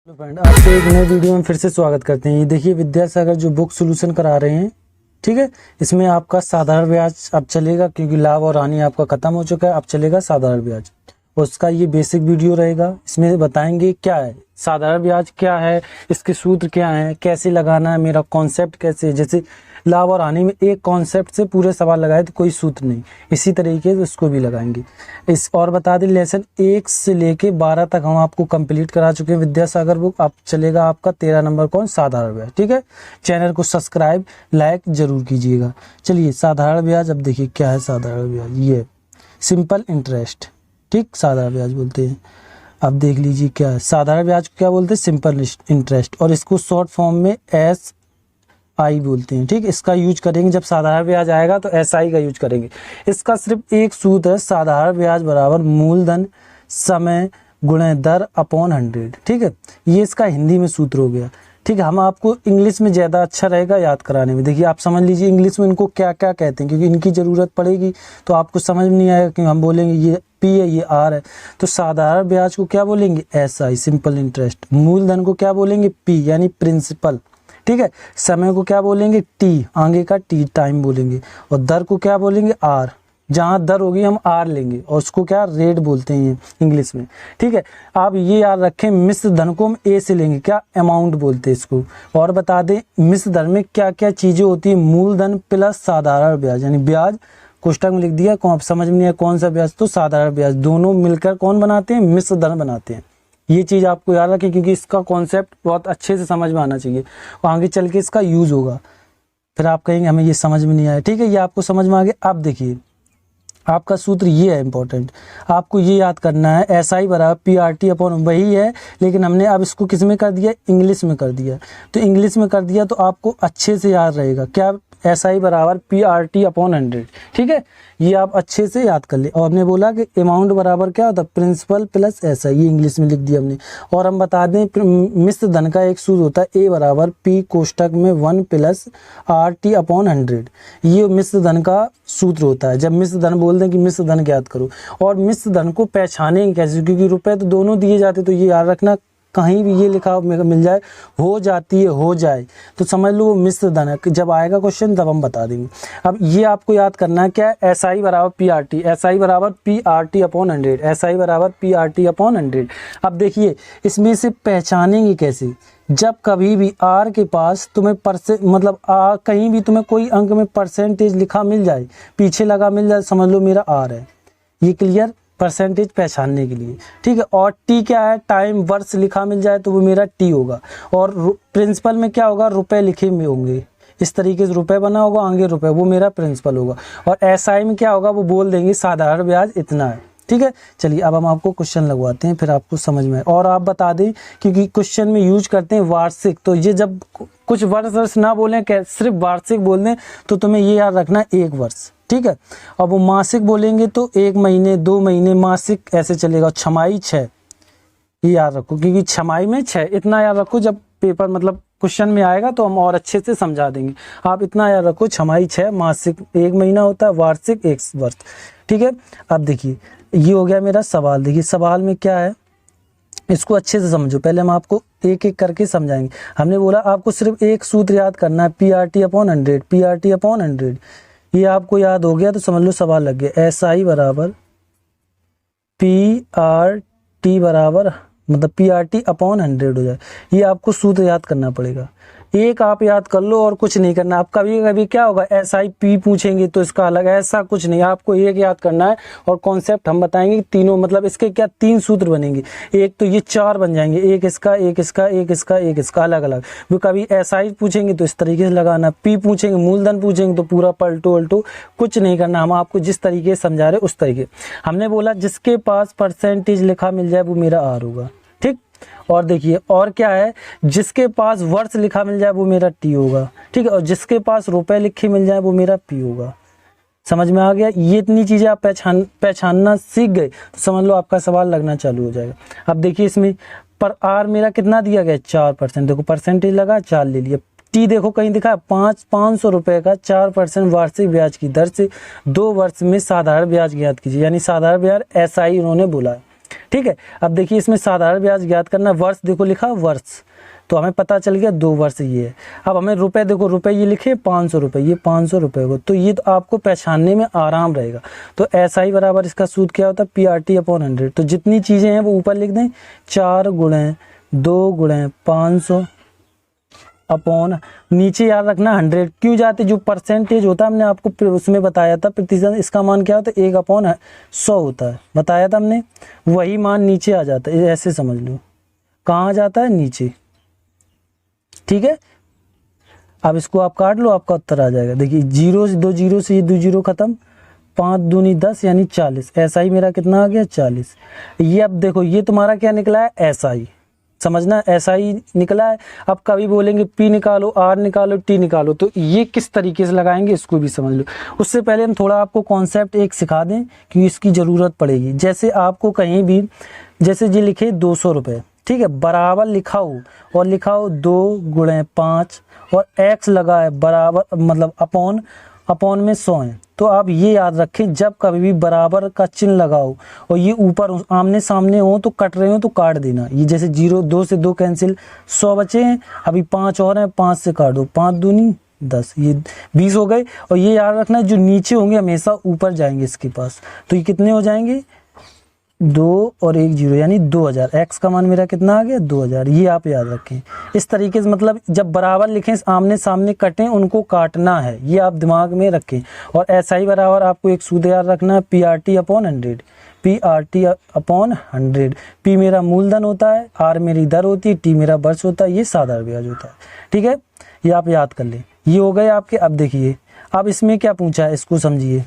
Hello friend, आपको एक नए वीडियो में फिर से स्वागत करते हैं। ये देखिए विद्यासागर जो बुक सॉल्यूशन करा रहे हैं, ठीक है। इसमें आपका साधारण ब्याज अब चलेगा क्योंकि लाभ और हानि आपका खत्म हो चुका है। अब चलेगा साधारण ब्याज, उसका ये बेसिक वीडियो रहेगा। इसमें बताएंगे क्या है साधारण ब्याज, क्या है इसके सूत्र, क्या है, कैसे लगाना है, मेरा कॉन्सेप्ट कैसे है। जैसे लाभ और हानि में एक कॉन्सेप्ट से पूरे सवाल लगाए तो कोई सूत्र नहीं, इसी तरीके से उसको भी लगाएंगे। इस और बता दें, लेसन 1 से लेके 12 तक हम आपको कंप्लीट करा चुके हैं विद्यासागर बुक। अब चलेगा आपका 13 नंबर कौन, साधारण ब्याज, ठीक है। चैनल को सब्सक्राइब लाइक जरूर कीजिएगा। चलिए साधारण ब्याज, अब देखिए क्या है साधारण ब्याज। ये सिंपल इंटरेस्ट, ठीक, साधारण ब्याज बोलते हैं। अब देख लीजिए क्या है साधारण ब्याज को क्या बोलते हैं, सिंपल इंटरेस्ट, और इसको शॉर्ट फॉर्म में SI बोलते हैं, ठीक। इसका यूज करेंगे जब साधारण ब्याज आएगा तो SI का यूज करेंगे। इसका सिर्फ एक सूत्र है, साधारण ब्याज बराबर मूलधन समय गुणे दर अपॉन 100, ठीक है। ये इसका हिंदी में सूत्र हो गया, ठीक है। हम आपको इंग्लिश में ज़्यादा अच्छा रहेगा याद कराने में। देखिए आप समझ लीजिए इंग्लिश में इनको क्या क्या कहते हैं, क्योंकि इनकी ज़रूरत पड़ेगी तो आपको समझ में नहीं आएगा कि हम बोलेंगे ये P है ये R है। तो साधारण ब्याज को क्या बोलेंगे, SI सिंपल इंटरेस्ट। मूलधन को क्या बोलेंगे, P यानी प्रिंसिपल, ठीक है। समय को क्या बोलेंगे, T, आगे का T टाइम बोलेंगे। और दर को क्या बोलेंगे, R, जहाँ दर होगी हम R लेंगे, और उसको क्या रेट बोलते हैं इंग्लिश में, ठीक है। आप ये याद रखें, मिश्र धन को हम A से लेंगे, क्या अमाउंट बोलते हैं इसको। और बता दें मिश्र धन में क्या क्या चीज़ें होती है, मूलधन प्लस साधारण ब्याज, यानी ब्याज कोष्टक में लिख दिया, कौन समझ में नहीं है कौन सा ब्याज, तो साधारण ब्याज, दोनों मिलकर कौन बनाते हैं, मिश्र धन बनाते हैं। ये चीज़ आपको याद रखें क्योंकि इसका कॉन्सेप्ट बहुत अच्छे से समझ में आना चाहिए और आगे चल के इसका यूज़ होगा। फिर आप कहेंगे हमें ये समझ में नहीं आया, ठीक है। ये आपको समझ में आ गया। आप देखिए आपका सूत्र ये है इंपॉर्टेंट, आपको ये याद करना है, SI बराबर PRT अपॉन, वही है लेकिन हमने अब इसको किस में कर दिया, इंग्लिश में कर दिया। तो इंग्लिश में कर दिया तो आपको अच्छे से याद रहेगा, क्या, SI बराबर PRT अपॉन 100, ठीक है। ये आप अच्छे से याद कर ले। और हमने बोला कि अमाउंट बराबर क्या होता है, प्रिंसिपल प्लस SI, ये इंग्लिश में लिख दिया हमने। और हम बता दें मिश्र धन का एक सूत्र होता है, A बराबर P कोष्टक में 1 प्लस RT अपॉन 100, ये मिश्र धन का सूत्र होता है। जब मिश्र धन बोल दें कि मिश्र धन ज्ञात करो, और मिश्र धन को पहचानेंगे कैसे, क्योंकि रुपए तो दोनों दिए जाते, तो ये याद रखना, कहीं भी ये लिखा मिल जाए हो जाती है, हो जाए तो समझ लो वो मिश्र धन है। जब आएगा क्वेश्चन तब हम बता देंगे। अब ये आपको याद करना है क्या, SI बराबर PRT, SI बराबर PRT अपॉन 100, SI बराबर PRT अपॉन 100। अब देखिए इसमें से पहचानेंगे कैसे, जब कभी भी R के पास तुम्हें मतलब कहीं भी तुम्हें कोई अंक में परसेंटेज लिखा मिल जाए, पीछे लगा मिल जाए, समझ लो मेरा R है। ये क्लियर, परसेंटेज पहचानने के लिए, ठीक है। और T क्या है, टाइम वर्ष लिखा मिल जाए तो वो मेरा T होगा। और प्रिंसिपल में क्या होगा, रुपए लिखे में होंगे, इस तरीके से रुपए बना होगा, आगे रुपए, वो मेरा प्रिंसिपल होगा। और SI में क्या होगा, वो बोल देंगे साधारण ब्याज इतना है, ठीक है। चलिए अब हम आपको क्वेश्चन लगवाते हैं, फिर आपको समझ में आए। और आप बता दें क्योंकि क्वेश्चन में यूज करते हैं वार्षिक, तो ये जब कुछ वर्ष ना बोलें, सिर्फ वार्षिक बोल दें तो तुम्हें ये याद रखना 1 वर्ष, ठीक है। अब वो मासिक बोलेंगे तो 1 महीने 2 महीने, मासिक ऐसे चलेगा। छमाही 6, ये याद रखो क्योंकि छमाही में 6, इतना याद रखो। जब पेपर मतलब क्वेश्चन में आएगा तो हम और अच्छे से समझा देंगे। आप इतना याद रखो, छमाही 6, मासिक 1 महीना होता है, वार्षिक 1 वर्ष, ठीक है। अब देखिए ये हो गया मेरा सवाल। देखिए सवाल में क्या है, इसको अच्छे से समझो। पहले हम आपको एक एक करके समझाएंगे। हमने बोला आपको सिर्फ एक सूत्र याद करना है, PRT अपॉन 100, PRT अपॉन 100। ये आपको याद हो गया तो समझ लो सवाल लग गया। SI बराबर PRT बराबर मतलब PRT अपॉन 100 हो जाए। ये आपको सूत्र याद करना पड़ेगा। एक आप याद कर लो और कुछ नहीं करना। आप कभी कभी क्या होगा, SIP पूछेंगे तो इसका अलग, ऐसा कुछ नहीं, आपको एक याद करना है। और कॉन्सेप्ट हम बताएंगे तीनों, मतलब इसके क्या 3 सूत्र बनेंगे। एक तो ये 4 बन जाएंगे, एक इसका, एक इसका, एक इसका, एक इसका, अलग अलग। वो कभी SI पूछेंगे तो इस तरीके से लगाना, P पूछेंगे, मूलधन पूछेंगे तो पूरा पलटो उल्टो, कुछ नहीं करना। हम आपको जिस तरीके से समझा रहे उस तरीके। हमने बोला जिसके पास परसेंटेज लिखा मिल जाए वो मेरा R होगा, ठीक। और देखिए और क्या है, जिसके पास वर्ष लिखा मिल जाए वो मेरा T होगा, ठीक है। और जिसके पास रुपए लिखे मिल जाए वो मेरा P होगा। समझ में आ गया। ये इतनी चीजें आप पहचानना सीख गए तो समझ लो आपका सवाल लगना चालू हो जाएगा। अब देखिए इसमें पर R मेरा कितना दिया गया, 4%, देखो परसेंटेज लगा 4 ले लिया। T देखो कहीं दिखा है 500 रुपए का 4% वार्षिक ब्याज की दर से 2 वर्ष में साधारण ब्याज ज्ञात कीजिए, यानी साधारण ब्याज SI उन्होंने बोला है, ठीक है। अब देखिए इसमें साधारण ब्याज ज्ञात करना, वर्ष देखो लिखा वर्ष, तो हमें पता चल गया 2 वर्ष ये है। अब हमें रुपए देखो, रुपए ये लिखे 500 रुपये, ये 500 रुपये हो, तो ये तो आपको पहचानने में आराम रहेगा। तो SI बराबर इसका सूत्र क्या होता है, PRT/100। तो जितनी चीज़ें हैं वो ऊपर लिख दें, 4 गुणे 2 गुणे 500 अपॉन, नीचे याद रखना 100 क्यों जाते, जो परसेंटेज होता है हमने आपको उसमें बताया था प्रतिशत, इसका मान क्या होता है 1/100 होता है, बताया था हमने, वही मान नीचे आ जाता है, ऐसे समझ लो कहाँ आ जाता है, नीचे। ठीक है, अब इसको आप काट लो, आपका उत्तर आ जाएगा। देखिए 0 से 2 0 से ये 2 0 खत्म, 5 दूनी 10 यानी 40। SI मेरा कितना आ गया 40। ये अब देखो ये तुम्हारा क्या निकला है SI, समझना SI निकला है। अब कभी बोलेंगे P निकालो, R निकालो, T निकालो, तो ये किस तरीके से लगाएंगे इसको भी समझ लो। उससे पहले हम थोड़ा आपको कॉन्सेप्ट एक सिखा दें क्योंकि इसकी ज़रूरत पड़ेगी। जैसे आपको कहीं भी, जैसे जी लिखे 200 रुपये, ठीक है, बराबर लिखा हो और लिखा हो 2 गुणे 5 और x लगा है बराबर, मतलब अपॉन में 100 है। तो आप ये याद रखें, जब कभी भी बराबर का चिन्ह लगाओ और ये ऊपर आमने सामने हो तो कट रहे हो तो काट देना। ये जैसे 0, 2 से 2 कैंसिल, 100 बचे हैं, अभी 5 और हैं, 5 से काट दो, 5 दूनी 10, ये 20 हो गए। और ये याद रखना जो नीचे होंगे हमेशा ऊपर जाएंगे इसके पास, तो ये कितने हो जाएंगे 2 और 1 0 यानी 2000। x का मान मेरा कितना आ गया 2000, ये आप याद रखें। इस तरीके से मतलब जब बराबर लिखें आमने सामने कटें उनको काटना है, ये आप दिमाग में रखें। और SI बराबर आपको एक सूत्र याद रखना है PRT/100, PRT/100। P मेरा मूलधन होता है, R मेरी दर होती है, T मेरा वर्ष होता है, ये साधारण ब्याज होता है। ठीक है, ये आप याद कर लें। ये हो गए आपके। अब देखिए अब इसमें क्या पूछा है, इसको समझिए।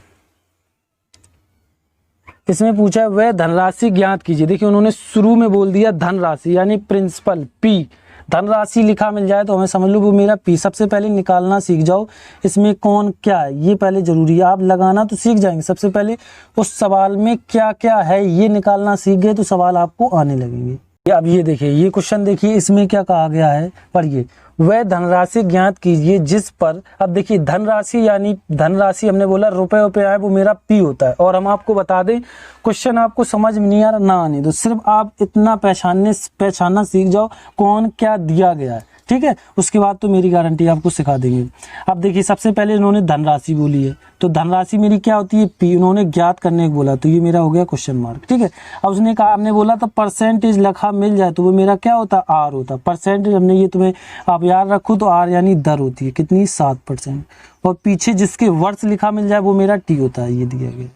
इसमें पूछा है वह धनराशि ज्ञात कीजिए। देखिए उन्होंने शुरू में बोल दिया धनराशि यानी प्रिंसिपल P, धनराशि लिखा मिल जाए तो हमें समझ लो वो मेरा P। सबसे पहले निकालना सीख जाओ, इसमें कौन क्या है ये पहले जरूरी है, आप लगाना तो सीख जाएंगे। सबसे पहले उस सवाल में क्या क्या है ये निकालना सीख गए तो सवाल आपको आने लगेंगे। अब ये देखिए ये क्वेश्चन देखिए, इसमें क्या कहा गया है पढ़िए, वह धनराशि ज्ञात कीजिए जिस पर। अब देखिए धनराशि यानी धनराशि हमने बोला रुपए आए, वो मेरा P होता है। और हम आपको बता दें क्वेश्चन आपको समझ में नहीं आ रहा ना आने दो, सिर्फ आप इतना पहचानना सीख जाओ कौन क्या दिया गया है। ठीक है, उसके बाद तो मेरी गारंटी आपको सिखा देंगे। अब देखिए सबसे पहले इन्होंने धनराशि बोली है, तो धनराशि मेरी क्या होती है P, उन्होंने ज्ञात करने को बोला तो ये मेरा हो गया क्वेश्चन मार्क। ठीक है, अब उसने कहा, हमने बोला तो परसेंटेज लिखा मिल जाए तो वो मेरा क्या होता R होता। परसेंटेज हमने ये तुम्हें आप याद रखो तो R यानी दर होती है कितनी 7%। और पीछे जिसके वर्ष लिखा मिल जाए वो मेरा T होता है, ये दिया गया।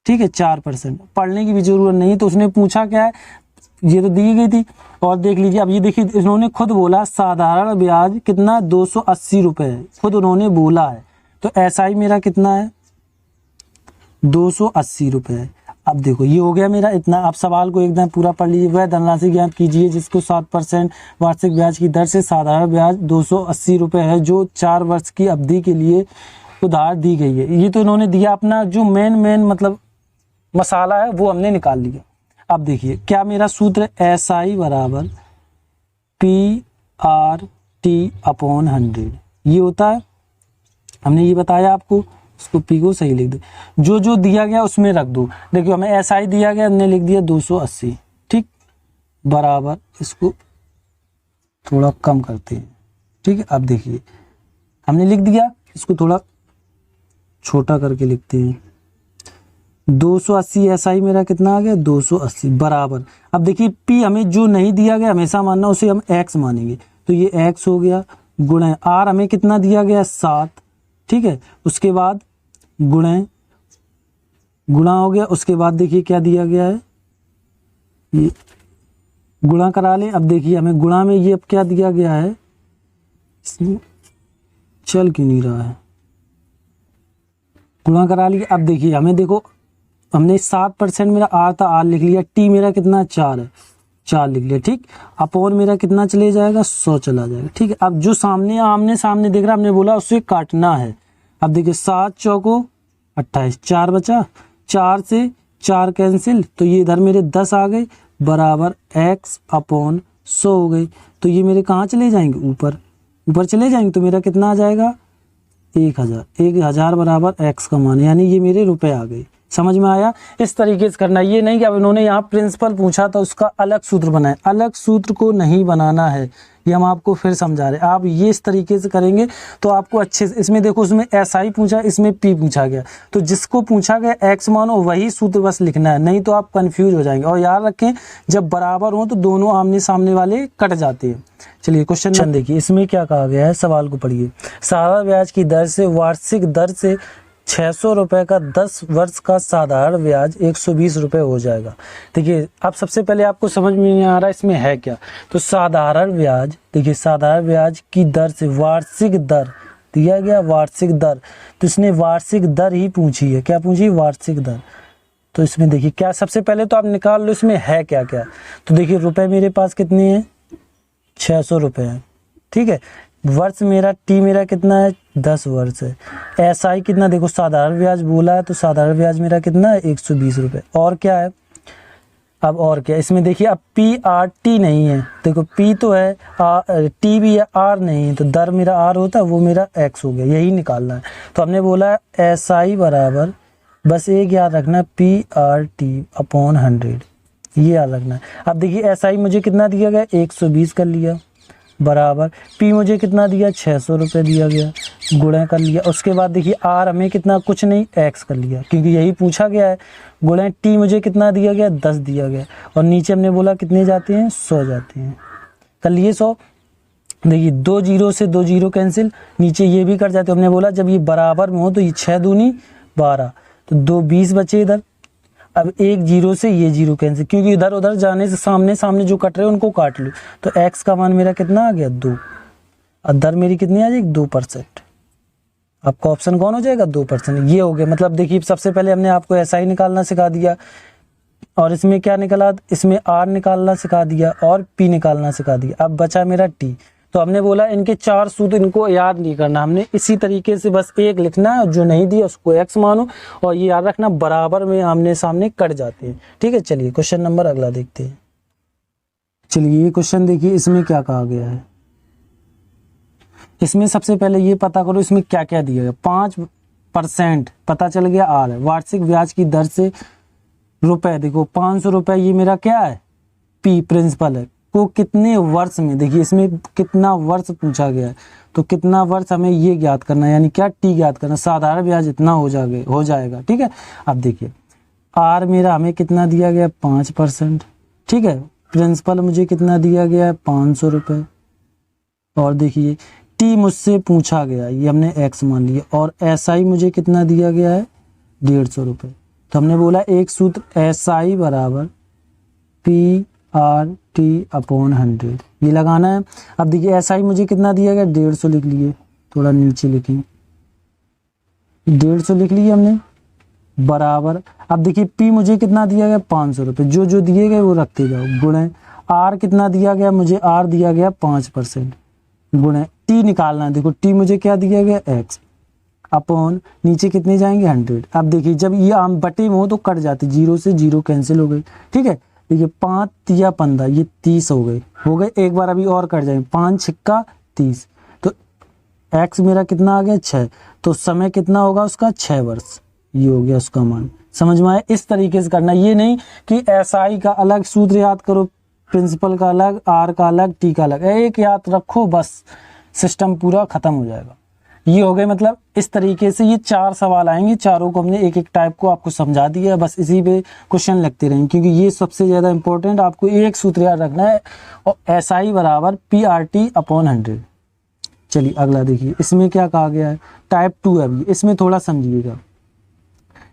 ठीक है, 4%। पढ़ने की भी जरूरत नहीं है। तो उसने पूछा क्या है, ये तो दी गई थी। और देख लीजिए अब ये देखिए इन्होंने खुद बोला साधारण ब्याज कितना 280 रुपये है, खुद उन्होंने बोला है। तो SI मेरा कितना है 280 रुपये है। अब देखो ये हो गया मेरा इतना। आप सवाल को एकदम पूरा पढ़ लीजिए। वह धनराशि ज्ञात कीजिए जिसको 7% वार्षिक ब्याज की दर से साधारण ब्याज 280 रुपये है, जो 4 वर्ष की अवधि के लिए उधार दी गई है। ये तो इन्होंने दिया, अपना जो मेन मतलब मसाला है वो हमने निकाल लिया। अब देखिए क्या मेरा सूत्र SI बराबर PRT/100 ये होता है, हमने ये बताया आपको। इसको P को सही लिख दो, जो जो दिया गया उसमें रख दो। देखिए हमें SI दिया गया, हमने लिख दिया 280। ठीक, बराबर इसको थोड़ा कम करते हैं। ठीक है, अब देखिए हमने लिख दिया, इसको थोड़ा छोटा करके लिखते हैं। 280 SI मेरा कितना आ गया 280 बराबर। अब देखिए P हमें जो नहीं दिया गया हमेशा मानना, उसे हम X मानेंगे, तो ये X हो गया गुणे R हमें कितना दिया गया 7। ठीक है, उसके बाद गुणा हो गया। उसके बाद देखिए क्या दिया गया है, ये गुणा करा लें। अब देखिए हमें गुणा में ये अब क्या दिया गया है, चल क्यों नहीं रहा है, गुणा करा लिया। अब देखिए हमें देखो हमने 7% मेरा R था, R लिख लिया। T मेरा कितना 4 है, 4 लिख लिया। ठीक, अपॉन मेरा कितना चले जाएगा 100 चला जाएगा। ठीक है, अब जो सामने आमने सामने दिख रहा हमने बोला उसे काटना है। अब देखिए 7 चौको 28, 4 बचा, 4 से 4 कैंसिल, तो ये इधर मेरे 10 आ गए बराबर X/100 हो गई। तो ये मेरे कहाँ चले जाएंगे ऊपर चले जाएंगे, तो मेरा कितना आ जाएगा 1000 बराबर X का मान, यानी ये मेरे रुपए आ गए। समझ में आया? इस तरीके से करना, ये नहीं कि अब इन्होंने यहाँ प्रिंसिपल पूछा था उसका अलग सूत्र बनाए, अलग सूत्र को नहीं बनाना है, ये हम आपको फिर समझा रहे हैं। आप ये इस तरीके से करेंगे तो आपको अच्छे से, इसमें देखो उसमें SI पूछा, इसमें P पूछा गया, तो जिसको पूछा गया X मानो वही सूत्र बस लिखना है, नहीं तो आप कंफ्यूज हो जाएंगे। और याद रखें जब बराबर हो तो दोनों आमने सामने वाले कट जाते हैं। चलिए क्वेश्चन देखिए, इसमें क्या कहा गया है, सवाल को पढ़िए। साधारण ब्याज की दर से वार्षिक दर से 600 रुपये का 10 वर्ष का साधारण ब्याज 120 रुपये हो जाएगा। देखिए अब सबसे पहले आपको समझ में नहीं आ रहा इसमें है क्या, तो साधारण ब्याज, देखिए साधारण ब्याज की दर से वार्षिक दर दिया गया, वार्षिक दर, तो इसने वार्षिक दर ही पूछी है, क्या पूछी, वार्षिक दर। तो इसमें देखिए क्या, सबसे पहले तो आप निकाल लो इसमें है क्या क्या। तो देखिए रुपए मेरे पास कितने हैं, 600 रुपये है, ठीक है। वर्ष मेरा T मेरा कितना है, 10 वर्ष है। SI कितना, देखो साधारण ब्याज बोला है तो साधारण ब्याज मेरा कितना है, 120 रुपये। और क्या है, अब और क्या इसमें देखिए, अब PRT नहीं है, देखो P तो है, T भी है, R नहीं है, तो दर मेरा R होता है, वो मेरा X हो गया, यही निकालना है। तो हमने बोला SI बराबर, बस एक याद रखना, PRT अपॉन 100, ये याद रखना है। अब देखिए SI मुझे कितना दिया गया, 120 कर लिया, बराबर P मुझे कितना दिया, 600 रुपये दिया गया, गुणा कर लिया। उसके बाद देखिए R हमें कितना, कुछ नहीं, X कर लिया क्योंकि यही पूछा गया है, गुणा T मुझे कितना दिया गया, 10 दिया गया, और नीचे हमने बोला कितने जाते हैं, 100 जाते हैं, कर लिए 100। देखिए 2 जीरो से 2 जीरो कैंसिल, नीचे ये भी कर जाते, हमने बोला जब ये बराबर में हो तो ये 6 दूनी 12, तो 2 20 बचे इधर। अब एक जीरो से ये जीरो कैंसिल, क्योंकि इधर उधर जाने से सामने सामने जो कट रहे हैं उनको काट लो, तो X का मान मेरा कितना आ गया, 2, और दर मेरी कितनी आ जाएगी, 2%। आपका ऑप्शन कौन हो जाएगा, 2%। ये हो गया, मतलब देखिए सबसे पहले हमने आपको SI निकालना सिखा दिया, और इसमें क्या निकाला, इसमें R निकालना सिखा दिया और P निकालना सिखा दिया। अब बचा मेरा T, तो हमने बोला इनके 4 सूत्र इनको याद नहीं करना, हमने इसी तरीके से बस एक लिखना है, जो नहीं दिया उसको X मानो, और ये याद रखना बराबर में आमने सामने कट जाते हैं, ठीक है। चलिए क्वेश्चन नंबर अगला देखते हैं। चलिए ये क्वेश्चन देखिए, इसमें क्या कहा गया है, इसमें सबसे पहले ये पता करो इसमें क्या क्या दिया गया। 5% पता चल गया R है, वार्षिक ब्याज की दर से रुपए, देखो 500 रुपये ये मेरा क्या है, P प्रिंसिपल है, को कितने वर्ष में, देखिए इसमें कितना वर्ष पूछा गया है, तो कितना वर्ष हमें ये ज्ञात करना है, यानी क्या T ज्ञात करना, साधारण ब्याज इतना हो जाएगा, ठीक है। अब देखिए R मेरा हमें कितना दिया गया, 5%, ठीक है। प्रिंसिपल मुझे कितना दिया गया है, 500 रुपये, और देखिए T मुझसे पूछा गया, ये हमने X मान लिया, और SI मुझे कितना दिया गया है, 150 रुपये। तो हमने बोला एक सूत्र SI बराबर PRT अपॉन 100, ये लगाना है। अब देखिए SI मुझे कितना दिया गया, 150 लिख लिए, थोड़ा नीचे लिखें, 150 लिख लिए हमने, बराबर। अब देखिए P मुझे कितना दिया गया, 500 रुपये, जो जो दिए गए वो रखते जाओ, गुणे R कितना दिया गया, मुझे R दिया गया 5%, गुणे T निकालना है, देखो T मुझे क्या दिया गया, X अपॉन नीचे कितने जाएंगे, 100। अब देखिए जब ये आम बटे में हो तो कट जाते, 0 से 0 कैंसिल हो गई, ठीक है। देखिए 5 तिया 15, ये 30 हो गए, एक बार अभी और कट जाएंगे, 5 छिक्का 30, तो X मेरा कितना आ गया, 6, तो समय कितना होगा उसका, 6 वर्ष, ये हो गया उसका मान। समझ में आया? इस तरीके से करना, ये नहीं कि SI का अलग सूत्र याद करो, प्रिंसिपल का अलग, R का अलग, T का अलग, एक याद रखो, बस सिस्टम पूरा खत्म हो जाएगा। ये हो गए, मतलब इस तरीके से ये 4 सवाल आएंगे, चारों को हमने एक एक टाइप को आपको समझा दिया, बस इसी पे क्वेश्चन लगते रहेंगे, क्योंकि ये सबसे ज़्यादा इंपॉर्टेंट, आपको एक सूत्र याद रखना है, और SI बराबर PRT अपॉन 100। चलिए अगला देखिए, इसमें क्या कहा गया है, टाइप 2 है, इसमें थोड़ा समझिएगा।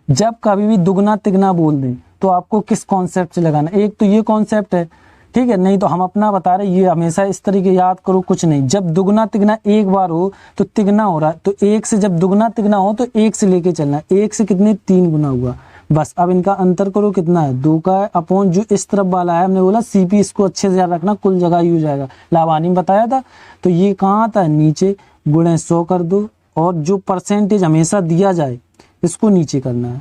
जब कभी भी दुगना तिगना बोल दें तो आपको किस कॉन्सेप्ट से लगाना, एक तो ये कॉन्सेप्ट है, ठीक है, नहीं तो हम अपना बता रहे, ये हमेशा इस तरीके याद करो, कुछ नहीं। जब दुगना तिगना एक बार हो तो तिगना हो रहा है, तो एक से जब दुगना तिगना हो तो एक से लेके चलना, एक से कितने 3 गुना हुआ, बस। अब इनका अंतर करो कितना है, 2 का है, अपॉन जो इस तरफ वाला है हमने बोला CP, इसको अच्छे से याद रखना, कुल जगह ही हो जाएगा, लावानी में बताया था, तो ये कहाँ आता है, नीचे, गुणे 100 कर दो, और जो परसेंटेज हमेशा दिया जाए इसको नीचे करना है,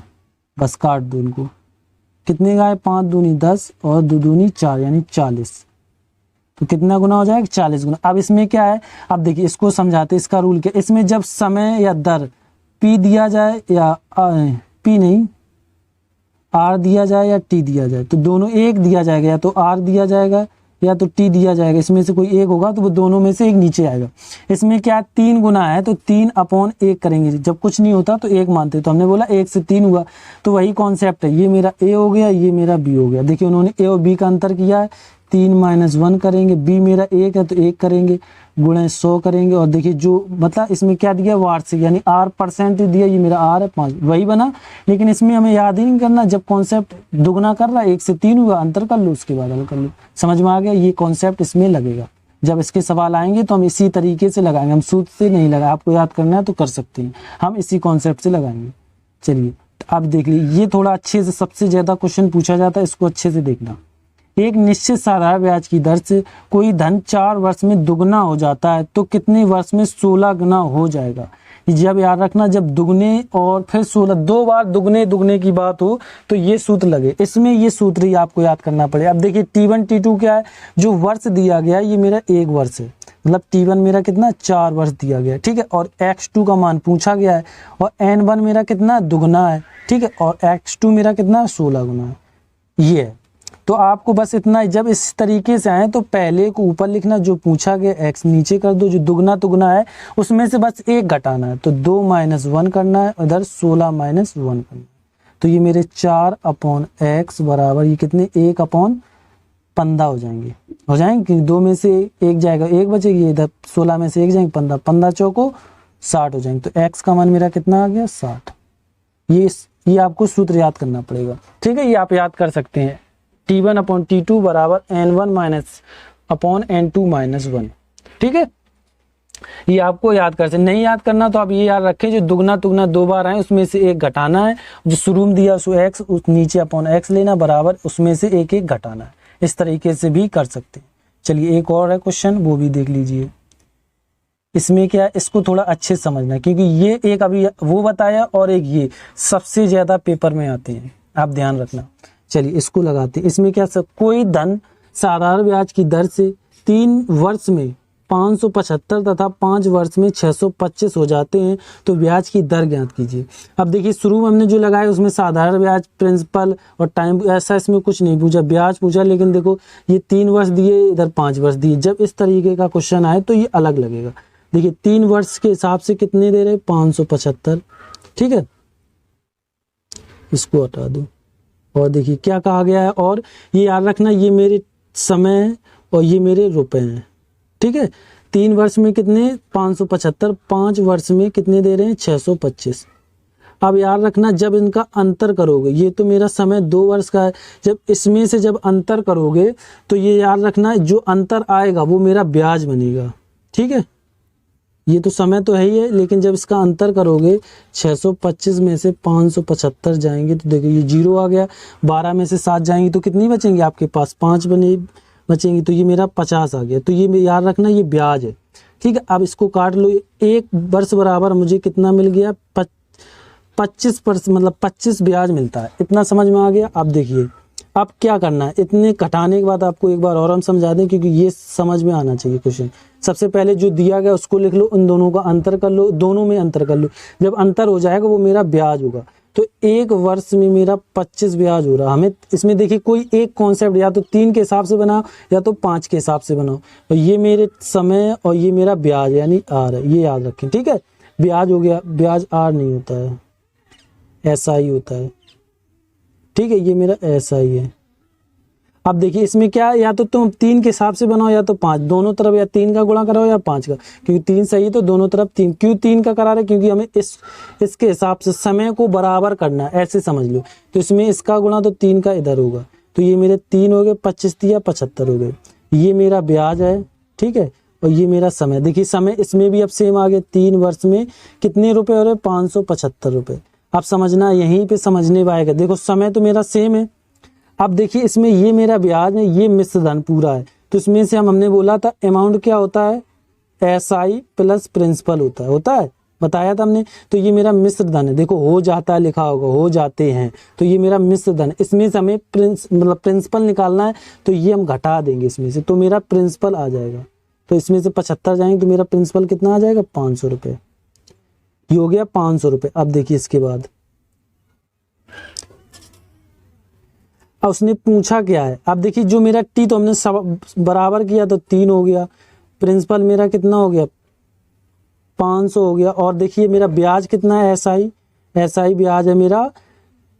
बस काट दो इनको, कितने का है, 5 दूनी 10 और 2 दूनी 4, यानी 40, तो कितना गुना हो जाएगा, 40 गुना। अब इसमें क्या है, अब देखिए इसको समझाते, इसका रूल क्या, इसमें जब समय या दर P दिया जाए, या P नहीं, आर दिया जाए या टी दिया जाए, तो दोनों एक दिया जाएगा, या तो आर दिया जाएगा या तो टी दिया जाएगा, इसमें से कोई एक होगा तो वो दोनों में से एक नीचे आएगा। इसमें क्या 3 गुना है तो 3/1 करेंगे, जब कुछ नहीं होता तो 1 मानते, तो हमने बोला 1 से 3 हुआ, तो वही कॉन्सेप्ट है। ये मेरा ए हो गया, ये मेरा बी हो गया। देखिए उन्होंने ए और बी का अंतर किया है, 3 - 1 करेंगे, बी मेरा 1 है तो 1 करेंगे, गुणे 100 करेंगे, और देखिए जो मतलब इसमें क्या दिया वार्षिक, यानी आर परसेंट दिया, ये मेरा आर है 5, वही बना। लेकिन इसमें हमें याद ही नहीं करना, जब कॉन्सेप्ट दुगना कर रहा है 1 से 3 हुआ, अंतर कर लो, उसके बाद हल कर लो। समझ में आ गया? ये कॉन्सेप्ट इसमें लगेगा। जब इसके सवाल आएंगे तो हम इसी तरीके से लगाएंगे, हम सूत्र से नहीं लगाए। आपको याद करना है तो कर सकते हैं, हम इसी कॉन्सेप्ट से लगाएंगे। चलिए अब देख लीजिए, ये थोड़ा अच्छे से, सबसे ज्यादा क्वेश्चन पूछा जाता है, इसको अच्छे से देखना। एक निश्चित साधारण ब्याज की दर से कोई धन 4 वर्ष में दुगना हो जाता है तो कितने वर्ष में 16 गुना हो जाएगा। जब याद रखना, जब दुगने और फिर 16, 2 बार दुगने की बात हो तो ये सूत्र लगे। इसमें ये सूत्र ही आपको याद करना पड़ेगा। अब देखिए T1 T2 क्या है, जो वर्ष दिया गया ये मेरा 1 वर्ष है, मतलब T1 मेरा कितना 4 वर्ष दिया गया, ठीक है, और X2 का मान पूछा गया है, और N1 मेरा कितना दुगना है, ठीक है, और X2 मेरा कितना 16 गुना है, ये है। तो आपको बस इतना, जब इस तरीके से आए तो पहले को ऊपर लिखना, जो पूछा गया x नीचे कर दो, जो दुगना तुगना है उसमें से बस 1 घटाना है, तो 2 - 1 करना है, उधर 16 - 1 करना है। तो ये मेरे 4/x बराबर ये कितने 1/15 हो जाएंगे, क्योंकि 2 में से 1 जाएगा, 1 बचेगी, इधर 16 में से 1 जाएंगे, 15, 15 चौको 60 हो जाएंगे। तो x का मान मेरा कितना आ गया 60। ये आपको सूत्र याद करना पड़ेगा, ठीक है, ये आप याद कर सकते हैं। T1/T2 बराबर N1 -N2 - 1, ठीक है, ये आपको याद कर सकते। नहीं याद करना तो आप ये याद रखें, जो दुगना तुगना 2 बार आए उसमें से 1 घटाना है, जो शुरू में दिया उसको x, उस नीचे x लेना बराबर, उसमें से 1 घटाना है। इस तरीके से भी कर सकते हैं। चलिए एक और है क्वेश्चन, वो भी देख लीजिए। इसमें क्या है, इसको थोड़ा अच्छे से समझना, क्योंकि ये एक अभी वो बताया और एक ये सबसे ज्यादा पेपर में आते हैं, आप ध्यान रखना। चलिए इसको लगाते हैं। इसमें क्या, कोई धन साधारण ब्याज की दर से 3 वर्ष में 575 तथा 5 वर्ष में 625 हो जाते हैं तो ब्याज की दर ज्ञात कीजिए। अब देखिए शुरू में हमने जो लगाया उसमें साधारण ब्याज, प्रिंसिपल और टाइम, ऐसा इसमें कुछ नहीं पूछा, ब्याज पूछा, लेकिन देखो ये 3 वर्ष दिए, इधर 5 वर्ष दिए। जब इस तरीके का क्वेश्चन आए तो ये अलग लगेगा। देखिए 3 वर्ष के हिसाब से कितने दे रहे, 575, ठीक है, इसको हटा दो। और देखिए क्या कहा गया है, और ये याद रखना, ये मेरे समय और ये मेरे रुपए हैं, ठीक है। 3 वर्ष में कितने 575, 5 वर्ष में कितने दे रहे हैं 625। अब याद रखना, जब इनका अंतर करोगे, ये तो मेरा समय 2 वर्ष का है, जब इसमें से जब अंतर करोगे तो ये याद रखना, जो अंतर आएगा वो मेरा ब्याज बनेगा, ठीक है। ये तो समय तो है ही है, लेकिन जब इसका अंतर करोगे 625 में से 575 जाएंगे तो देखिए ये 0 आ गया। 12 में से 7 जाएंगे तो कितनी बचेंगे आपके पास, 5 बचेंगी, तो ये मेरा 50 आ गया। तो ये याद रखना, ये ब्याज है, ठीक है। अब इसको काट लो, 1 वर्ष बराबर मुझे कितना मिल गया 25%, मतलब 25 ब्याज मिलता है। इतना समझ में आ गया। अब देखिए अब क्या करना है, इतने घटाने के बाद आपको एक बार और हम समझा दें, क्योंकि ये समझ में आना चाहिए क्वेश्चन। सबसे पहले जो दिया गया उसको लिख लो, उन दोनों का अंतर कर लो, दोनों में अंतर कर लो। जब अंतर हो जाएगा वो मेरा ब्याज होगा। तो 1 वर्ष में मेरा 25 ब्याज हो रहा। हमें इसमें देखिए कोई एक कॉन्सेप्ट या तो 3 के हिसाब से बनाओ या तो 5 के हिसाब से बनाओ। और ये मेरे समय और ये मेरा ब्याज यानी आर है, ये याद रखें, ठीक है। ब्याज हो गया, ब्याज आर नहीं होता है, ऐसा ही होता है, ठीक है, ये मेरा ऐसा ही है। अब देखिए इसमें क्या, या तो तुम 3 के हिसाब से बनाओ या तो 5, दोनों तरफ या 3 का गुणा कराओ या 5 का, क्योंकि 3 सही है तो दोनों तरफ 3। क्यों 3 का करा रहे, क्योंकि हमें इसके हिसाब से समय को बराबर करना है, ऐसे समझ लो। तो इसमें इसका गुणा तो 3 का इधर होगा, तो ये मेरे 3 हो गए, 25 या 75 हो गए। ये मेरा ब्याज है, ठीक है, और ये मेरा समय। देखिए समय इसमें भी अब सेम आ गए, 3 वर्ष में कितने रुपए हो रहे, 575 रुपए। अब समझना, यहीं पे समझने पाएगा। देखो समय तो मेरा सेम है। अब देखिए इसमें ये मेरा ब्याज है, ये मिश्र धन पूरा है, तो इसमें से हमने बोला था अमाउंट क्या होता है, SI प्लस प्रिंसिपल होता है, बताया था हमने। तो ये मेरा मिश्र धन है, देखो हो जाता है लिखा होगा, हो जाते हैं, तो ये मेरा मिश्र धन है। इसमें से हमें प्रिंसिपल निकालना है, तो ये हम घटा देंगे इसमें से, तो मेरा प्रिंसिपल आ जाएगा। तो इसमें से 75 जाएंगे तो मेरा प्रिंसिपल कितना आ जाएगा 500 रुपये। ये हो गया 500 रुपये। अब देखिए इसके बाद अब उसने पूछा क्या है। अब देखिए जो मेरा टी तो हमने सब बराबर किया तो 3 हो गया, प्रिंसिपल मेरा कितना हो गया 500 हो गया, और देखिए मेरा ब्याज कितना है, एसआई ब्याज है मेरा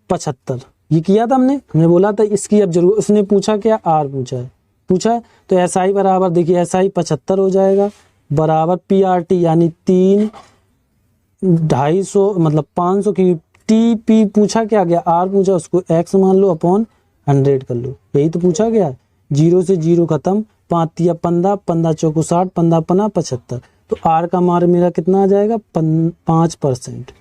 75। ये किया था हमने बोला था इसकी अब जरूर, उसने पूछा क्या, आर पूछा है तो एसआई बराबर देखिए एसआई 75 हो जाएगा बराबर पीआरटी यानी 3 250 मतलब 500 की टी पी पूछा क्या गया, आर पूछा उसको एक्स मान लो अपॉन 100 कर लो, यही तो पूछा गया। 0 से 0 खत्म, 5 तिया 15, 15 चौको 60, 15 पना 75, तो आर का मार मेरा कितना आ जाएगा 5%।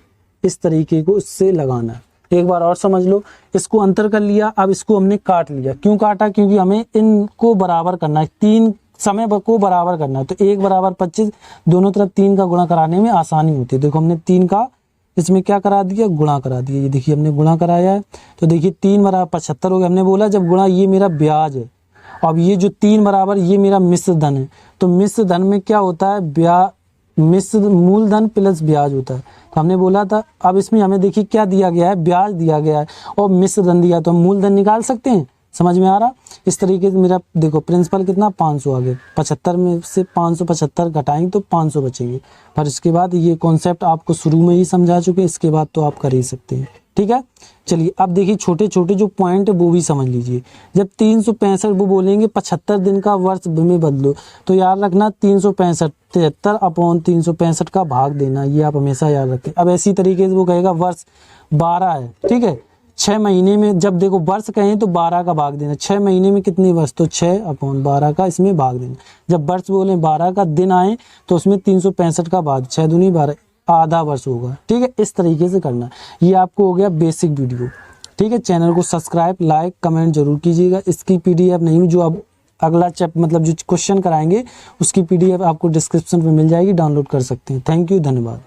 इस तरीके को इससे लगाना है। एक बार और समझ लो, इसको अंतर कर लिया, अब इसको हमने काट लिया। क्यों काटा, क्योंकि हमें इनको बराबर करना है, 3 समय को बराबर करना है, तो 1 बराबर 25, दोनों तरफ 3 का गुणा कराने में आसानी होती है। देखो हमने 3 का इसमें क्या करा दिया, गुणा करा दिया। ये देखिए हमने गुणा कराया है, तो देखिए 3 बराबर 75 हो गया। हमने बोला जब गुणा, ये मेरा ब्याज है, अब ये जो 3 बराबर ये मेरा मिश्र धन है, तो मिश्र धन में क्या होता है, मिश्र मूलधन प्लस ब्याज होता है। तो हमने बोला था, अब इसमें हमें देखिए क्या दिया गया है, ब्याज दिया गया है और मिश्र धन दिया, तो हम मूलधन निकाल सकते हैं। समझ में आ रहा। इस तरीके से मेरा देखो प्रिंसिपल कितना 500 आ गया, 75 में से 575 घटाएंगे तो 500 बचेंगे। पर इसके बाद ये कॉन्सेप्ट आपको शुरू में ही समझा चुके, इसके बाद तो आप कर ही सकते हैं। ठीक है, चलिए अब देखिए छोटे छोटे जो पॉइंट है वो भी समझ लीजिए। जब 365 वो बोलेंगे 75 दिन का वर्ष में बदलो, तो याद रखना 365 73 अपॉन 365 का भाग देना, ये आप हमेशा याद रखें। अब ऐसी तरीके से वो कहेगा वर्ष 12 है, ठीक है, 6 महीने में, जब देखो वर्ष कहें तो 12 का भाग देना, 6 महीने में कितने वर्ष, तो 6 अपॉन 12 का इसमें भाग देना। जब वर्ष बोले 12 का दिन आए तो उसमें 365 का भाग, 6 दूनी 12, आधा वर्ष होगा। ठीक है, इस तरीके से करना। ये आपको हो गया बेसिक वीडियो। ठीक है, चैनल को सब्सक्राइब, लाइक, कमेंट जरूर कीजिएगा। इसकी पीडीएफ नहीं, जो अब अगला मतलब जो क्वेश्चन कराएंगे उसकी पीडीएफ आपको डिस्क्रिप्शन में मिल जाएगी, डाउनलोड कर सकते हैं। थैंक यू, धन्यवाद।